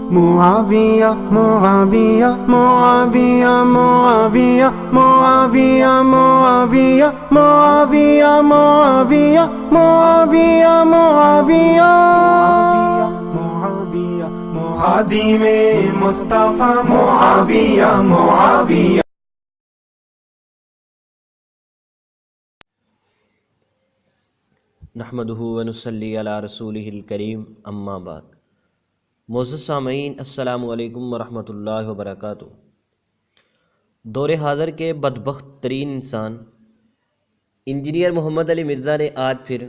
मुआविया मुआविया मुआविया मुआविया मुआविया मुआविया मुआविया मुआविया मुआविया मुआविया मुआविया खादिमे मुस्तफा मुआविया मुआविया। नहमदुहु व नुसल्ली अला रसूलिहिल करीम अम्मा बाद। मोअज़्ज़ज़ सामईन अस्सलामु अलैकुम व रहमतुल्लाहि व बरकातुहू। दौरे हाज़र के बदबख्त तरीन इंसान इंजीनियर मोहम्मद अली मिर्ज़ा ने आज फिर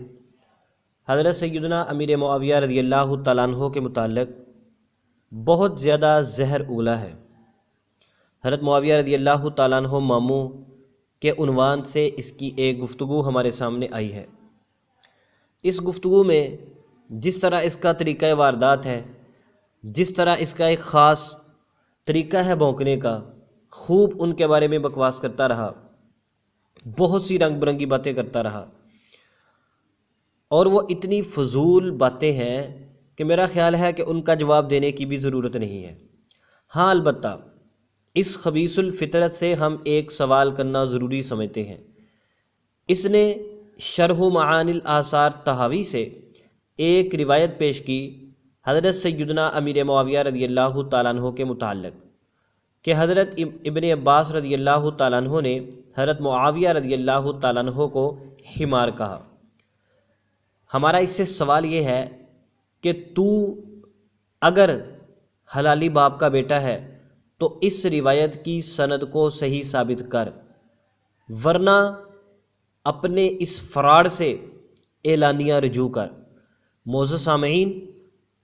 हज़रत सय्यदना अमीर मुआविया रज़ियल्लाहु तआला अन्हु के मुताल्लिक़ बहुत ज़्यादा ज़हर उगला है। हज़रत मुआविया रज़ियल्लाहु तआला अन्हु मामू के उन्वान से इसकी एक गुफ्तगू हमारे सामने आई है। इस गुफ्तगू में जिस तरह इसका तरीक़ा वारदात है, जिस तरह इसका एक ख़ास तरीक़ा है भौंकने का, खूब उनके बारे में बकवास करता रहा, बहुत सी रंग बिरंगी बातें करता रहा और वो इतनी फ़जूल बातें हैं कि मेरा ख़्याल है कि उनका जवाब देने की भी ज़रूरत नहीं है। हाँ, अलबत्ता इस खबीसुल फ़ितरत से हम एक सवाल करना ज़रूरी समझते हैं। इसने शरह मआनिल आसार तहावी से एक रिवायत पेश की हज़रत सय्यदना अमीर मुआविया रज़ियल्लाहु तआला अन्हु के मुताल्लिक़ कि हज़रत इब्न अब्बास रज़ियल्लाहु तआला अन्हु ने हज़रत मुआविया रज़ियल्लाहु तआला अन्हु को हिमार कहा। हमारा इससे सवाल ये है कि तू अगर हलाली बाप का बेटा है तो इस रिवायत की सनद को सही साबित कर, वरना अपने इस फ़राड से एलानिया रजू कर। मोअज़्ज़ज़ सामईन,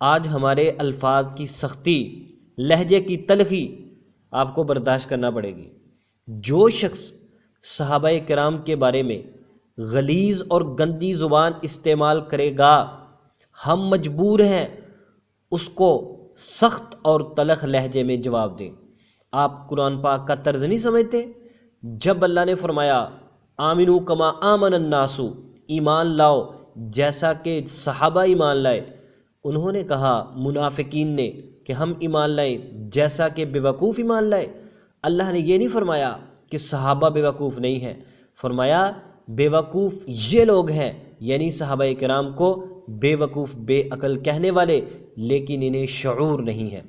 आज हमारे अल्फाज की सख्ती, लहजे की तलखी आपको बर्दाश्त करना पड़ेगी। जो शख्स सहाबाए किराम के बारे में गलीज़ और गंदी ज़ुबान इस्तेमाल करेगा, हम मजबूर हैं उसको सख्त और तलख लहजे में जवाब दें। आप कुरान पाक का तर्ज नहीं समझते? जब अल्लाह ने फरमाया आमिनू कमा आमन अन्नासु, ईमान लाओ जैसा कि सहाबा ईमान लाए, उन्होंने कहा मुनाफिकीन ने कि हम ईमान लाए जैसा कि बेवकूफ़ ईमान लाए। अल्लाह ने ये नहीं फरमाया कि सहाबा बेवकूफ़ नहीं है, फरमाया बेवकूफ़ ये लोग हैं, यानी सहाबा किराम को बेवकूफ़ बेअकल कहने वाले, लेकिन इन्हें शऊर नहीं है।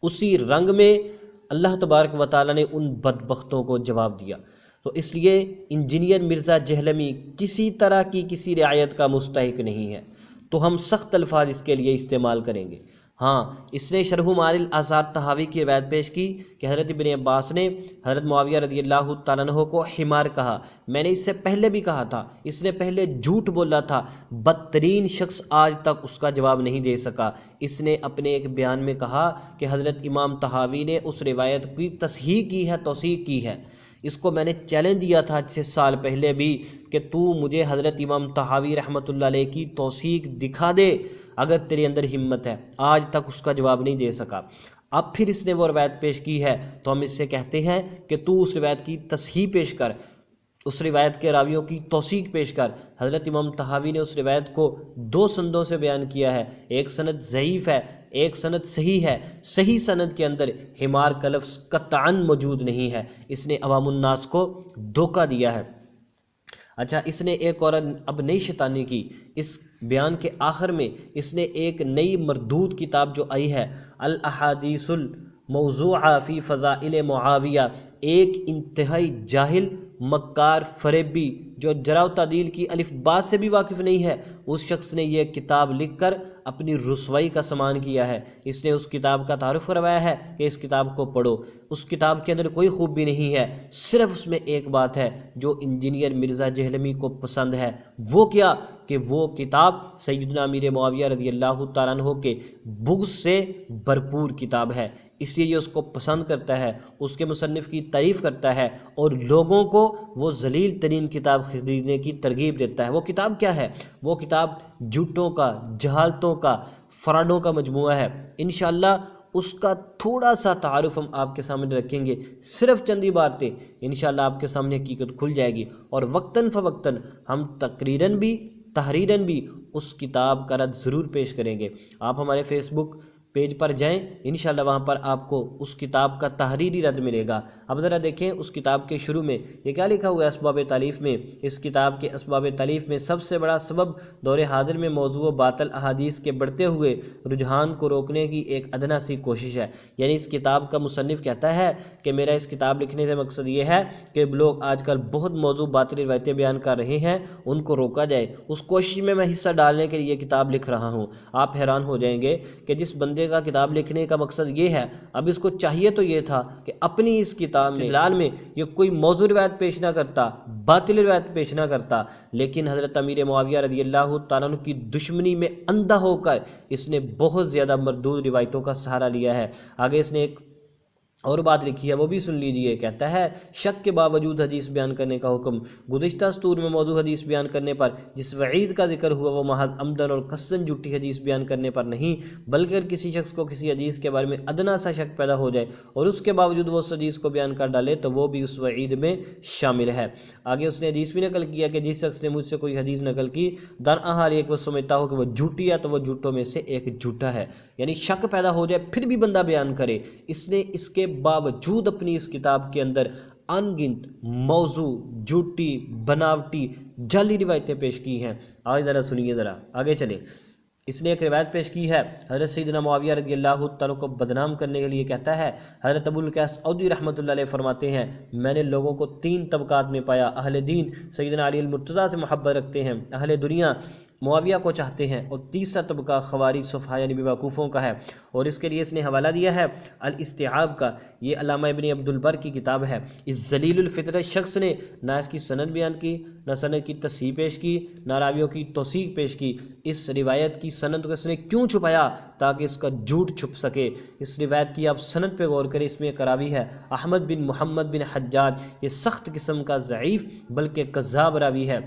उसी रंग में अल्लाह तबारक व तआला ने उन बदबख्तों को जवाब दिया। तो इसलिए इंजीनियर मिर्ज़ा जहलमी किसी तरह की किसी रियायत का मुस्तहिक नहीं है, तो हम सख्त अल्फाज इसके लिए इस्तेमाल करेंगे। हाँ, इसने शरह मआनिल आसार तहावी की रिवायत पेश की कि हज़रत इब्न अब्बास ने हज़रत मुआविया रज़ियल्लाहु तआला अन्हु को हिमार कहा। मैंने इससे पहले भी कहा था, इसने पहले झूठ बोला था, बदतरीन शख्स आज तक उसका जवाब नहीं दे सका। इसने अपने एक बयान में कहा कि हज़रत इमाम तहावी ने उस रिवायत की तस्हीह की है, तौसीक़ की है। इसको मैंने चैलेंज दिया था 6 साल पहले भी कि तू मुझे हज़रत इमाम तहावी रहमतुल्लाह अलैह की तौसीक़ दिखा दे अगर तेरे अंदर हिम्मत है। आज तक उसका जवाब नहीं दे सका। अब फिर इसने वो रवायत पेश की है तो हम इससे कहते हैं कि तू उस रवायत की तस्हीह पेश कर, उस रिवायत के रावियों की तौसीक़ पेश कर। हज़रत इमाम तहावी ने उस रिवायत को 2 सनदों से बयान किया है, एक सनद ज़ईफ़ है, एक सनद सही है। सही सनद के अंदर हिमार का लफ्ज़ कतअन मौजूद नहीं है। इसने अवामुन्नास को धोखा दिया है। अच्छा, इसने एक और अब नई शैतानी की। इस बयान के आखिर में इसने एक नई मरदूद किताब जो आई है अल अहादीसुल मौज़ूआ फ़ी फ़ज़ाइल मुआविया, एक इंतहाई जाहिल मक्कार फरेबी जो जरा तादील की अलिफ बा से भी वाकिफ़ नहीं है, उस शख्स ने यह किताब लिखकर अपनी रुसवाई का सामान किया है। इसने उस किताब का तारुफ़ करवाया है कि इस किताब को पढ़ो। उस किताब के अंदर कोई खूबी नहीं है, सिर्फ़ उसमें एक बात है जो इंजीनियर मिर्ज़ा जहलमी को पसंद है। वो क्या कि वो किताब सय्यदना अमीर मुआविया रज़ियल्लाहु तआला अन्हु के बुग़्ज़ से भरपूर किताब है, इसलिए ये उसको पसंद करता है, उसके मुसन्निफ़ की तारीफ़ करता है और लोगों को वो ज़लील तरीन किताब ख़रीदने की तरगीब देता है। वो किताब क्या है? वो किताब झूठों का, जहालतों का, फ़राडों का मजमुआ है। इंशाअल्लाह उसका थोड़ा सा तारुफ़ हम आपके सामने रखेंगे, सिर्फ़ चंदी बातें, इंशाअल्लाह आपके सामने हकीकत खुल जाएगी और वक्तन फ़वक्तन हम तकरीरन भी तहरीरन भी उस किताब का रद्द ज़रूर पेश करेंगे। आप हमारे फ़ेसबुक पेज पर जाएं, इंशाल्लाह वहाँ पर आपको उस किताब का तहरीरी रद्द मिलेगा। अब ज़रा देखें उस किताब के शुरू में ये क्या लिखा हुआ है असबाब तालीफ़ में। इस किताब के असबाब तालीफ़ में सबसे बड़ा सबब दौर हाजिर में मौजूद बातिल अहादीस के बढ़ते हुए रुझान को रोकने की एक अदना सी कोशिश है। यानी इस किताब का मुसन्निफ़ कहता है कि मेरा इस किताब लिखने से मकसद ये है कि लोग आजकल बहुत मौजूद बातिल रिवायतें बयान कर रहे हैं, उनको रोका जाए। उस कोशिश में मैं हिस्सा डालने के लिए किताब लिख रहा हूँ। आप हैरान हो जाएंगे कि जिस बंदे का किताब लिखने का मकसद ये है, अब इसको चाहिए तो ये था कि अपनी इस किताब में इस्तिदलाल में ये कोई मौजूद रिवायत पेश ना करता, बातिल रिवायत पेश ना करता, लेकिन हज़रत अमीर मुआविया रज़ियल्लाहु तआला अन्हु की दुश्मनी में अंधा होकर इसने बहुत ज़्यादा मरदूद रिवायतों का सहारा लिया है। आगे इसने एक और बात लिखी है, वो भी सुन लीजिए। कहता है शक के बावजूद हदीस बयान करने का हुक्म। गुज़िश्ता सतूर में मौजूद हदीस बयान करने पर जिस वईद का जिक्र हुआ वो महज अमदन और कस्सन झूठी हदीस बयान करने पर नहीं, बल्कि अगर किसी शख्स को किसी हदीस के बारे में अदना सा शक पैदा हो जाए और उसके बावजूद वो उस हदीस को बयान कर डाले तो वो भी उस वईद में शामिल है। आगे उसने हदीस भी नकल किया कि जिस शख्स ने मुझसे कोई हदीस नकल की दरअसल हाल एक वो समझता हो कि वह झूठी है तो वह झूठों में से एक झूठा है। यानी शक पैदा हो जाए फिर भी बंदा बयान करे। इसने इसके बावजूद अपनी इस किताब के अंदर अनगिनत मौजू झूठी बनावटी जाली रिवायतें पेश की हैं। आज ज़रा सुनिए, ज़रा आगे चले। इसने एक रिवायत पेश की है हज़रत सैयदना मुआविया रज़ियल्लाहु तआला को बदनाम करने के लिए। कहता है हज़रत अबुल कैस औदी रहमतुल्लाह अलैह फरमाते हैं मैंने लोगों को 3 तबकात में पाया। अहले दीन सैयदना अली अल-मुर्तज़ा से मोहब्बत रखते हैं, अहले दुनिया मुआविया को चाहते हैं, और तीसरा तबका खवारिज सुफ़हा यानी बेवकूफ़ों का है। और इसके लिए इसने हवाला दिया है अल-इस्तिआब का, ये अल्लामा इब्न अब्दुल बर की किताब है। इस जलीलुल फितरत शख्स ने ना इसकी सनद बयान की, ना सनद की तस्हीह पेश की, ना रावियों की तौसीक पेश की। इस रिवायत की सनद को इसने क्यों छुपाया? ताकि इसका झूठ छुप सके। इस रिवायत की आप सनद पे गौर करें, इसमें करावी है अहमद बिन मोहम्मद बिन हज्जाज। ये सख्त किस्म का ज़ईफ़ बल्कि कज़्ज़ाब रावी है।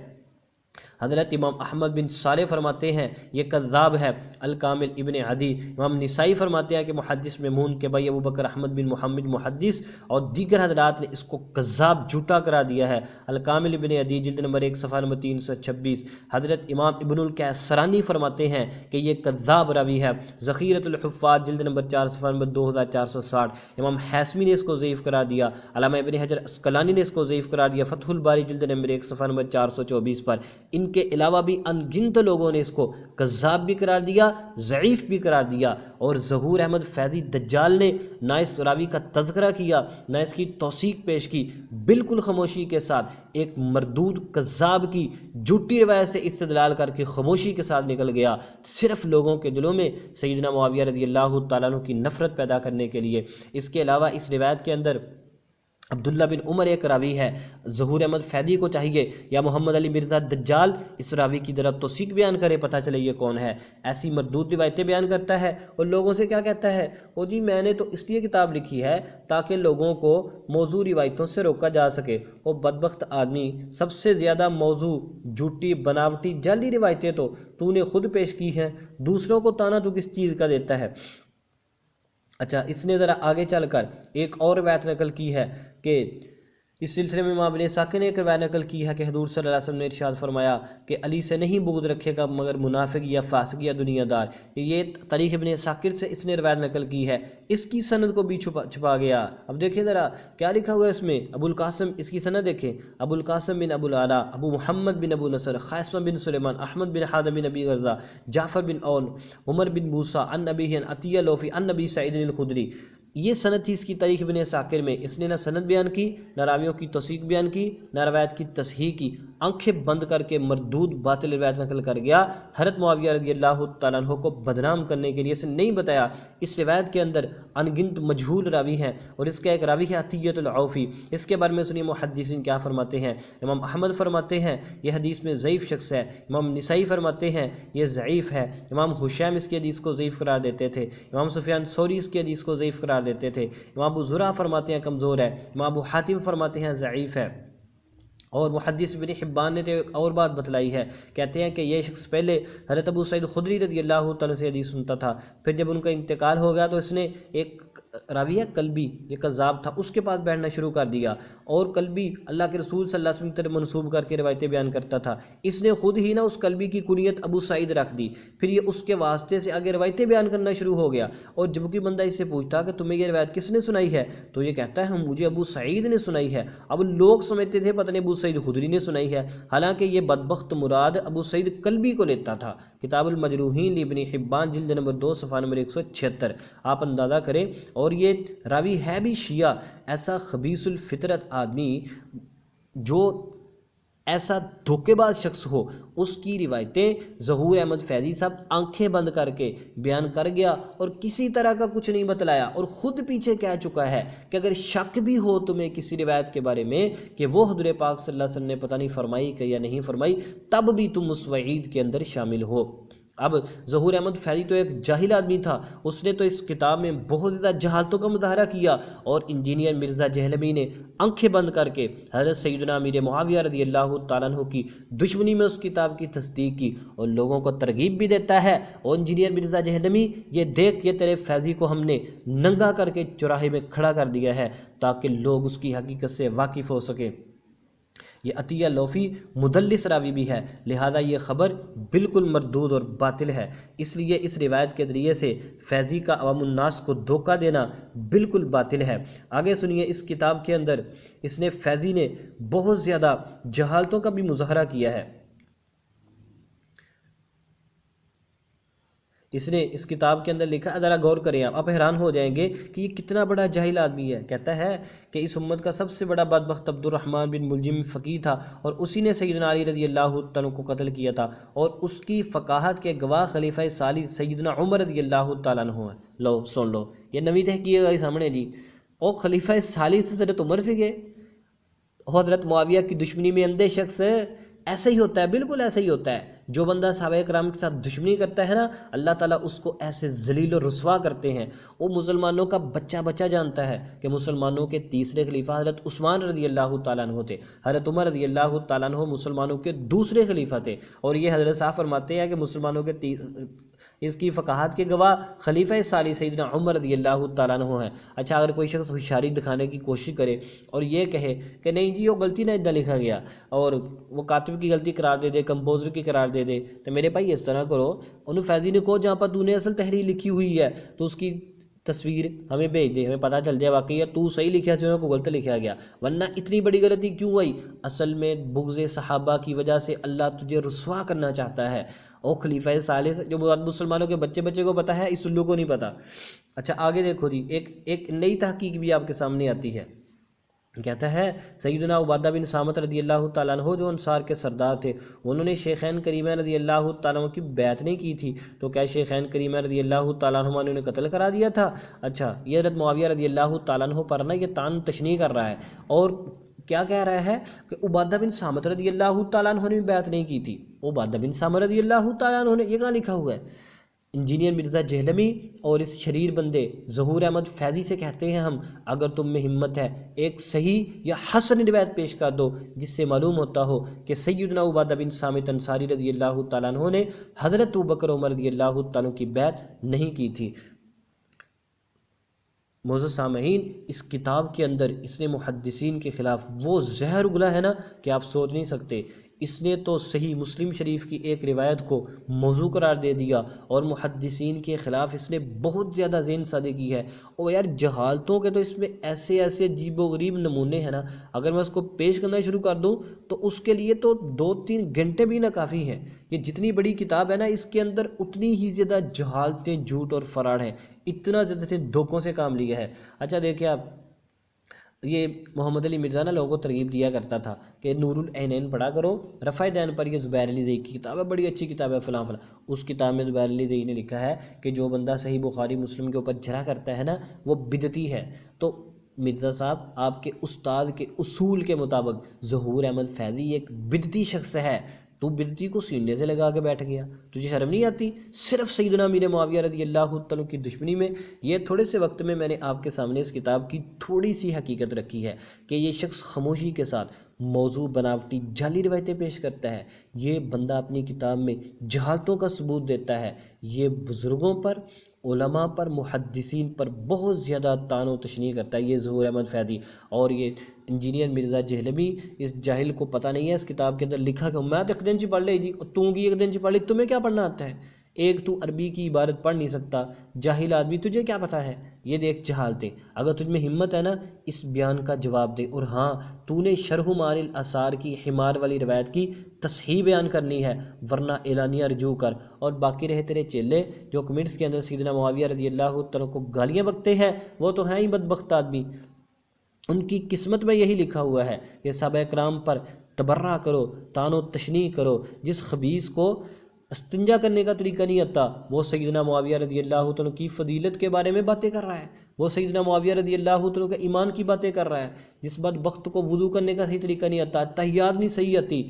हज़रत इमाम अहमद बिन साले फरमाते हैं ये कज़्ज़ाब है। अल-कामिल इब्न अदी। इमाम निसाई फरमाते हैं कि मुहद्दिस मेमून के भाई अबू बकर अहमद बिन मोहम्मद मुहद्दिस और दीगर हज़रात ने इसको कज़्ज़ाब झूठा करा दिया है। अल-कामिल इब्न अदी जिल्द नंबर 1 सफ़ा नंबर 326। हज़रत इमाम इब्नुल कैसरानी फरमाते हैं कि ये कज़्ज़ाब रावी है। ज़ख़ीरतुल हुफ़्फ़ाज़ जिल्द नंबर 4 सफ़ा नंबर 2460। इमाम हैसमी ने इसको ज़ईफ़ करार दिया। अल्लामा इब्न हजर अस्क़लानी ने इसको ज़ईफ़ करार दिया फ़तहुल बारी जिल्द नंबर 1 सफ़ा नंबर 424 पर। इनके अलावा भी अनगिनत लोगों ने इसको कज़्ज़ाब भी करार दिया, ज़ईफ़ भी करार दिया। और ज़हूर अहमद फैज़ी दज्जाल ने ना इस रावी का तज़किरा किया, ना इसकी तौसीक पेश की, बिल्कुल खामोशी के साथ एक मरदूद कज़्ज़ाब की झूठी रिवायत से इस्तिदलाल करके खामोशी के साथ निकल गया, सिर्फ लोगों के दिलों में सैयदना मुआविया रज़ियल्लाहु तआला अन्हु की नफ़रत पैदा करने के लिए। इसके अलावा इस रिवायत के अंदर अब्दुल्ला बिन उमर एक रावी है। ज़हूर अहमद फैदी को चाहिए या मोहम्मद अली मिर्ज़ा दज्जाल इस रावी की ज़रा तौसीक बयान करे, पता चले ये कौन है। ऐसी मरदूद रिवायतें बयान करता है और लोगों से क्या कहता है, ओ जी मैंने तो इसलिए किताब लिखी है ताकि लोगों को मौजू रिवायतों से रोका जा सके। वो बदबख्त आदमी, सबसे ज़्यादा मौजू झूठी बनावटी जाली रिवायतें तो तूने खुद पेश की हैं, दूसरों को ताना तू किस चीज़ का देता है। अच्छा, इसने ज़रा आगे चलकर एक और रवायत नकल की है कि इस सिलसिले में इमाम इब्न साकिर ने एक रवायत नकल की है कि हुज़ूर सल्लल्लाहु अलैहि वसल्लम ने इरशाद फरमाया कि अली से नहीं बुग़्ज़ रखेगा मगर मुनाफिक या फासिक या दुनियादार। ये तारीख़ इब्न साकिर से इसने रवायत नकल की है। इसकी सनद को भी छुपा गया। अब देखिए ज़रा क्या लिखा हुआ है इसमें। अबुल कासिम, इसकी सनद देखें, अबुल कासिम बिन अबुल आला, अबू मोहम्मद बिन अबू नसर, ख़ासिम बिन सुलेमान, अहमद बिन हादम बिन अबी गज़ा, जाफ़र बिन औन, उमर बिन मूसा अन नबी अन अतिया लोफ़ी अन नबी सईद अल खुदरी। ये सनद थी इसकी तारीख़ इब्न साकिर में। इसने ना सनद बयान की, ना रावियों की तौसीक बयान की, ना रवायत की तस्हीह की। आंखें बंद करके मरदूद बातिल रवायत नकल कर गया। हज़रत मुआविया रज़ियल्लाहु तआला अन्हु को बदनाम करने के लिए इसने नहीं बताया इस रवायत के अंदर अनगिनत मजहूल रावी हैं और इसका एक रावी है अतियतुल औफ़ी। इसके बारे में सुनिए मुहद्दिसीन क्या फरमाते हैं। इमाम अहमद फरमाते हैं यह हदीस में ज़ईफ़ शख्स है। इमाम निसाई फरमाते हैं यह ज़ईफ़ है। इमाम हुशैम इसकी हदीस को ज़ईफ़ करार देते थे। इमाम सुफ़ियान सौरी इसकी हदीस को ज़ईफ़ करार देते थे। इमाम अबू ज़ुरा फरमाते हैं कमज़ोर है। इमाम अबू हातिम फरमाते हैं ज़ईफ़ है। और मुहद्दिस इब्न हिब्बान ने तो एक और बात बतलाई है, कहते हैं कि ये शख्स पहले हज़रत अबू सईद खुदरी रज़ी अल्लाह तआला से हदीस सुनता था, फिर जब उनका इंतकाल हो गया तो इसने एक रावी है कल्बी, ये कज़्ज़ाब था, उसके पास बैठना शुरू कर दिया और कल्बी अल्लाह के रसूल सल्लल्लाहु अलैहि वसल्लम की तरफ मनसूब करके रिवायतें बयान करता था। इसने खुद ही ना उस कल्बी की कुनियत अबू सईद रख दी, फिर ये उसके वास्ते से आगे रिवायतें बयान करना शुरू हो गया। और जब कोई बंदा इससे पूछता कि तुम्हें ये रिवायत किसने सुनाई है, तो ये कहता है मुझे अबू सईद ने सुनाई है। अब लोग समझते थे पता नहीं अबू सईद खुदरी ने सुनाई है, हालांकि ये बदबख्त मुराद अबू सईद कल्बी को लेता था। किताबुल मजरूहीन इब्न हिब्बान जिल्द नंबर 2 सफ़ा नंबर 176 आप अंदाज़ा करें। और ये रावी है भी शिया, ऐसा खबीसुल फितरत आदमी जो ऐसा धोखेबाज शख्स हो, उसकी रिवायतें ज़हूर अहमद फैज़ी साहब आंखें बंद करके बयान कर गया और किसी तरह का कुछ नहीं बतलाया, और ख़ुद पीछे कह चुका है कि अगर शक भी हो तुम्हें किसी रिवायत के बारे में कि वो हुज़ूर पाक सल्लल्लाहु अलैहि वसल्लम ने पता नहीं फरमाई कि या नहीं फरमाई, तब भी तुम उस वईद के अंदर शामिल हो। अब ज़हूर अहमद फैज़ी तो एक जाहिल आदमी था, उसने तो इस किताब में बहुत ज़्यादा जहालतों का मुज़ाहरा किया, और इंजीनियर मिर्ज़ा जहलवी ने आंखें बंद करके हज़रत सैयदना अमीर मुआविया रज़ी अल्लाह तआला अन्हु की दुश्मनी में उस किताब की तस्दीक की, और लोगों को तरगीब भी देता है। और इंजीनियर मिर्ज़ा जहलवी, ये देख ये तेरे फैज़ी को हमने नंगा करके चौराहे में खड़ा कर दिया है ताकि लोग उसकी हकीकत से वाकिफ़ हो सकें। ये अतिया लोफ़ी मुदल्लिस रावी भी है, लिहाजा ये ख़बर बिल्कुल मरदूद और बातिल है। इसलिए इस रिवायत के ज़रिए से फैज़ी का अवामुन्नास को धोखा देना बिल्कुल बातिल है। आगे सुनिए, इस किताब के अंदर इसने फैज़ी ने बहुत ज़्यादा जहालतों का भी मुज़ाहरा किया है। इसने इस किताब के अंदर लिखा, ज़रा गौर करें आप हैरान हो जाएंगे कि ये कितना बड़ा जाहिल आदमी है। कहता है कि इस उम्मत का सबसे बड़ा बदबख्त अब्दुर्रहमान बिन मुलजिम फ़कीह था, और उसी ने सैयदना अली रज़ी अल्लाह तआला को कत्ल किया था, और उसकी फ़काहत के गवाह खलीफा साली सैयदना उमर रज़ी अल्लाह तआला अन्हु हैं। लो सुन लो, ये नवी तहकीक है सामने जी। और खलीफा साली से हज़रत उमर से गए, हज़रत मुआविया की दुश्मनी में अंधे शख्स ऐसा ही होता है, बिल्कुल ऐसा ही होता है। जो बंदा सहाबा कराम के साथ दुश्मनी करता है ना, अल्लाह ताला उसको ऐसे जलील और रुसवा करते हैं। वो मुसलमानों का बच्चा बच्चा जानता है कि मुसलमानों के तीसरे खलीफा हज़रत उस्मान रज़ी अल्लाह तआला अन्हु थे, हज़रत उमर रज़ी अल्लाह तआला अन्हु मुसलमानों के दूसरे खलीफा थे। और ये हज़रत साहब फरमाते हैं कि मुसलमानों के इसकी फ़काहत के गवाह खलीफा साली सैयदना उमर रज़ी अल्लाह तआला अन्हु हैं। अच्छा, अगर कोई शख्स होशियारी दिखाने की कोशिश करे और ये कहे कि नहीं जी वो गलती ना इतना लिखा गया, और वो कातिब की गलती करार दे दे, कंपोज़र की करार दे दे, तो मेरे भाई इस तरह करो, उन्होंने फैज़ी ने कहो जहाँ पर तूने असल तहरीर लिखी हुई है तो उसकी तस्वीर हमें भेज दे, हमें पता चल जाए वाकई यार तू सही लिखा है, को गलत लिखा गया, वरना इतनी बड़ी गलती क्यों आई। असल में बुग़्ज़ सहाबा की वजह से अल्लाह तुझे रुसवा करना चाहता है। और खलीफा साले जो मुसलमानों के बच्चे बच्चे को पता है, इस उल्लू को नहीं पता। अच्छा आगे देखो जी, एक नई तहकीक भी आपके सामने आती है। कहता है सैयदना उबादा बिन सामत रज़ी अल्लाह तआला अन्हु जो अंसार के सरदार थे, उन्होंने शेखैन करीमैन रज़ी अल्लाह तआला अन्हु की बैत नहीं की थी, तो क्या शेखैन करीमैन रज़ी अल्लाह तआला अन्हु ने उन्हें कत्ल करा दिया था। अच्छा, ये हज़रत मुआविया रज़ी अल्लाह तआला अन्हु पर ना ये तान तशनी कर रहा है, और क्या कह रहा है कि उबादा बिन सामत रज़ी अल्लाह तआला अन्हु ने बैत नहीं की थी। उबादा बिन सामत रज़ी अल्लाह तआला अन्हु ने, ये कहाँ लिखा हुआ है। इंजीनियर मिर्ज़ा जहलवी और इस शरीर बंदे ज़हूर अहमद फैज़ी से कहते हैं हम, अगर तुम में हिम्मत है एक सही या हसन रिवायत पेश कर दो जिससे मालूम होता हो कि सैयदना उबादा बिन सामित अंसारी रज़ी अल्लाह तआला अन्हु ने हज़रत अबू बकर उमर रज़ी अल्लाह तआला की बैत नहीं की थी। मोअज़्ज़ज़ सामईन, इस किताब के अंदर इसने मुहद्दिसीन के ख़िलाफ़ वो जहर उगला है ना कि आप सोच नहीं सकते। इसने तो सही मुस्लिम शरीफ की एक रिवायत को मौजू करार दे दिया, और मुहद्दिसीन के ख़िलाफ़ इसने बहुत ज़्यादा ज़ेन सादी की है। और यार जहालतों के तो इसमें ऐसे ऐसे अजीबोगरीब नमूने हैं ना, अगर मैं उसको पेश करना शुरू कर दूँ तो उसके लिए तो 2-3 घंटे भी ना काफ़ी हैं। ये जितनी बड़ी किताब है ना, इसके अंदर उतनी ही ज़्यादा जहालतें, झूठ और फराड हैं, इतना ज़्यादा धोखों से काम लिया है। अच्छा देखिए आप, ये मोहम्मद अली मिर्ज़ा ना लोगों को तरगीब दिया करता था कि नूरुल ऐनैन पढ़ा करो, रफ़ा दैन पर, ये ज़ुबैर अली ज़ई की किताब है, बड़ी अच्छी किताब है फ़लाँ फ़लाँ। उस किताब में ज़ुबैर अली ज़ई ने लिखा है कि जो बंदा सही बुखारी मुस्लिम के ऊपर जरा करता है ना, वो बिदती है। तो मिर्ज़ा साहब, आपके उस्ताद के उसूल के मुताबिक ज़हूर अहमद फैज़ी एक बिदती शख्स है, तू बिदती को सीने से लगा के बैठ गया, तुझे शर्म नहीं आती? सिर्फ सैयदना अमीर मुआविया रज़ी अल्लाह तआला की दुश्मनी में। ये थोड़े से वक्त में मैंने आपके सामने इस किताब की थोड़ी सी हकीकत रखी है कि ये शख्स खामोशी के साथ मौजू बनावटी जाली रवायतें पेश करता है। ये बंदा अपनी किताब में जहालतों का सबूत देता है। ये बुज़ुर्गों पर, उलमा पर, मुहद्दिसीन पर बहुत ज़्यादा तानो तशनी करता है, ये ज़हूर अहमद फैदी। और ये इंजीनियर मिर्ज़ा जहलवी, इस जाहिल को पता नहीं है इस किताब के अंदर लिखा कि मैं तो एक दिन च पढ़ ली जी, तू की एक दिन च पढ़ ली, तुम्हें क्या पढ़ना आता है? एक तू अरबी की इबारत पढ़ नहीं सकता, जाहिल आदमी, तुझे क्या पता है? ये देख जहालते। अगर तुझ में हिम्मत है ना, इस बयान का जवाब दे। और हाँ, तूने शरह मानिल आसार की हिमार वाली रवायत की तसहीह बयान करनी है, वरना एलानिया रजू कर। और बाकी रहे तेरे चेले जो कमेंट्स के अंदर सैयदना मुआविया रज़ी अल्लाह तआला को गालियाँ बकते हैं, वो तो हैं ही बदबख्त आदमी। उनकी किस्मत में यही लिखा हुआ है कि सहाबा कराम पर तबर्रा करो, तानो तशनी करो। जिस खबीस को इस्तिंजा करने का तरीका नहीं आता, वो सैयदना मुआविया रज़ी अल्लाह तआला की फ़जीलत के बारे में बातें कर रहा है। वो सैयदना मुआविया रज़ी अल्लाह तआला के ईमान की बातें कर रहा है। जिस बदबख्त को वुज़ू करने का सही तरीका नहीं आता, तहियात नहीं सही आती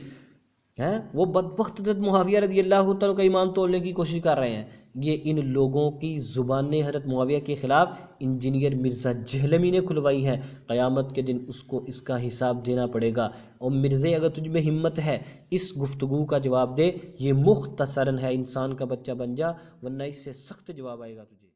है, वो बदबख्त मुआविया रज़ी अल्लाह तआला का ईमान तोड़ने की कोशिश कर रहे हैं। ये इन लोगों की ज़ुबान हज़रत मुआविया के ख़िलाफ़ इंजीनियर मिर्ज़ा जहलवी ने खुलवाई हैं। क़यामत के दिन उसको इसका हिसाब देना पड़ेगा। और मिर्ज़े, अगर तुझ में हिम्मत है, इस गुफ्तगू का जवाब दे। ये मुख्तसरन है, इंसान का बच्चा बन जा, वरना इससे सख्त जवाब आएगा तुझे।